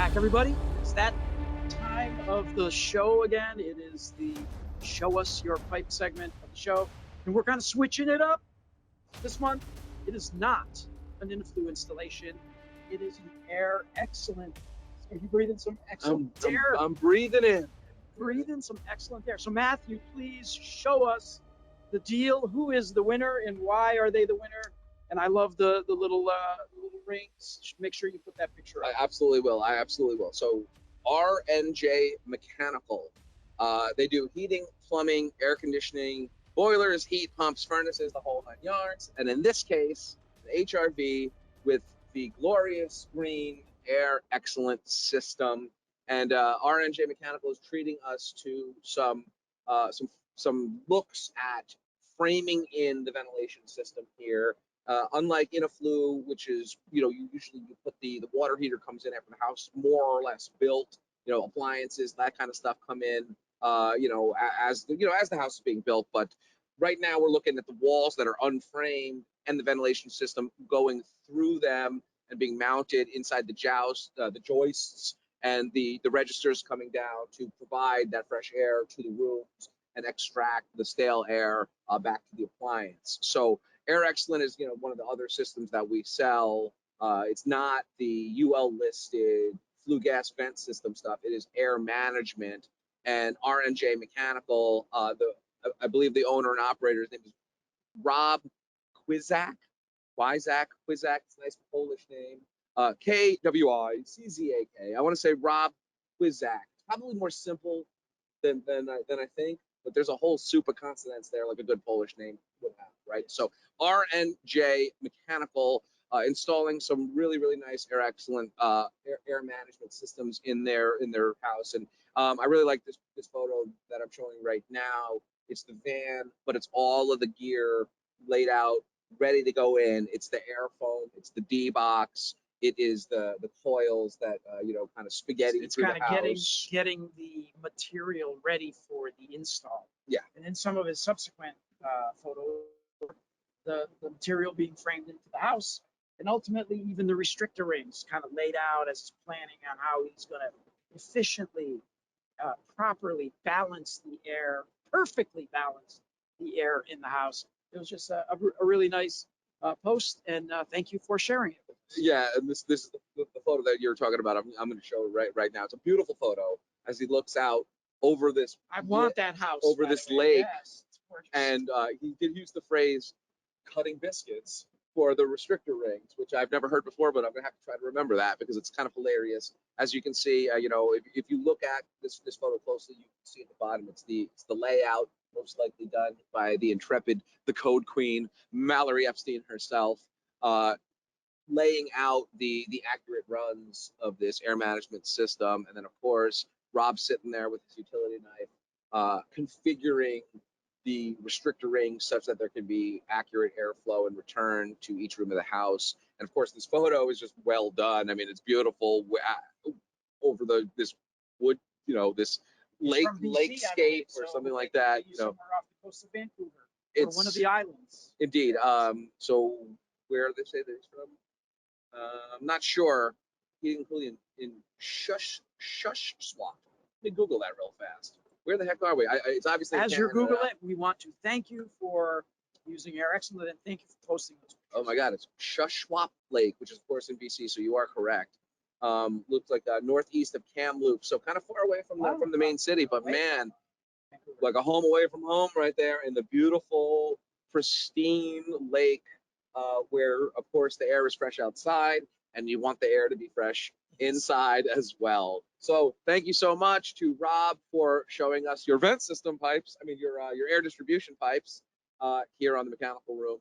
back, everybody. It's that time of the show again. It is the Show Us Your Pipe segment of the show. And we're kind of switching it up this month. It is not an influ installation. It is an air excellent. Are you breathing some excellent air? I'm breathing in. Breathing some excellent air. So Matthew, please show us the deal. Who is the winner and why are they the winner? And I love the little rings. Make sure you put that picture up. I absolutely will. So RNJ Mechanical, they do heating, plumbing, air conditioning, boilers, heat pumps, furnaces, the whole 9 yards. And in this case, the HRV with the glorious green air excellent system. And RNJ Mechanical is treating us to some looks at framing in the ventilation system here. Unlike Inaflu, which is, you usually you put the water heater comes in after the house more or less built, appliances, that kind of stuff come in, as the house is being built. But right now we're looking at the walls that are unframed and the ventilation system going through them and being mounted inside the joists and the registers coming down to provide that fresh air to the rooms and extract the stale air back to the appliance. So Air Excellent is, one of the other systems that we sell. It's not the UL listed flue gas vent system stuff. It is air management. And RNJ Mechanical, I believe the owner and operator's name is Rob Kwizak. It's a nice Polish name. Kwiczak. I want to say Rob Kwizak. Probably more simple than I think, but there's a whole soup of consonants there, like a good Polish name would have, right? So RNJ Mechanical, installing some really, really nice air excellent air management systems in their house. And I really like this photo that I'm showing right now. It's the van, but it's all of the gear laid out, ready to go in. It's the air foam, it's the D box, it is the coils that kind of spaghetti it's through kind the of house. getting the material ready for the install. Yeah. And in some of his subsequent photos, the material being framed into the house, and ultimately even the restrictor rings kind of laid out as he's planning on how he's going to efficiently, properly balance the air, perfectly balance the air in the house. It was just a really nice post, and thank you for sharing it. Yeah, and this is the photo that you're talking about. I'm going to show right now. It's a beautiful photo as he looks out over this. I want that house over this lake, yes, and he did use the phrase "cutting biscuits" for the restrictor rings, which I've never heard before, but I'm gonna have to try to remember that because it's kind of hilarious. As you can see, if you look at this photo closely, you can see at the bottom it's the layout, most likely done by the intrepid, the code queen, Mallory Epstein herself, laying out the accurate runs of this air management system. And then of course Rob's sitting there with his utility knife, configuring the restrictor ring such that there can be accurate airflow and return to each room of the house. And of course this photo is just well done. I mean, it's beautiful over this wood, this lakescape or something like that. Somewhere off the coast of Vancouver, or one of the islands. Indeed. So where do they say that he's from? I'm not sure. Including in Shush Swap. Let me Google that real fast. Where the heck are we? It's obviously as you're Googling it. We want to thank you for using Air Excellent and thank you for posting those pictures. Oh my God, it's Shuswap Lake, which is of course in BC. So you are correct. Looks like northeast of Kamloops, so kind of far away from the main city. But man, like a home away from home, right there in the beautiful, pristine lake, where of course the air is fresh outside, and you want the air to be fresh inside as well. So thank you so much to Rob for showing us your vent system pipes. I mean your air distribution pipes here on the Mechanical Room.